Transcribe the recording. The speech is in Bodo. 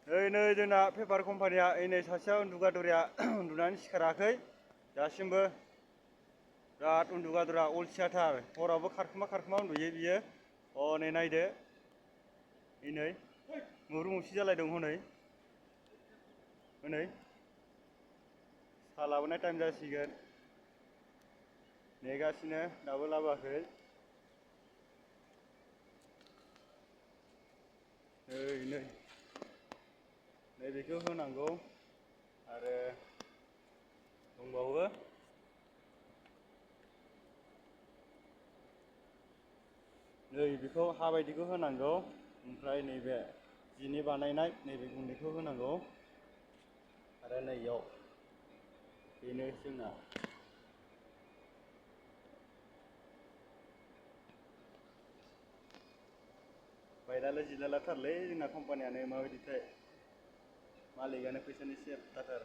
नै जोंना पेपार कम्पानिया नै सासेया उन्दुगादुराया उन्दुनानै सिखाराखै दासिमबो बिराद उन्दुगादुरा अलसियाथार हरावबो खारखोमा उन्दुयो बियो। नै नायदो नै मोब्रुम मोसि जालायदों हनै साहा लाबोनाय टाइम जासिगोन नेगासिनो दाबो लाबोआखै। नै बेखौ होनांगौ आरो दंबावो नै बेखौ हा बायदिखौ होनांगौ ओमफ्राय नैबे जिनि बानायनाय नैबे गुन्दैखौ होनांगौ आरो नैयाव बेनो जोंना बायलाले जिलालाथारलै जोंना कम्पानियानो माबायदिथाय मालिकआनो फैसानि सेब थाथार।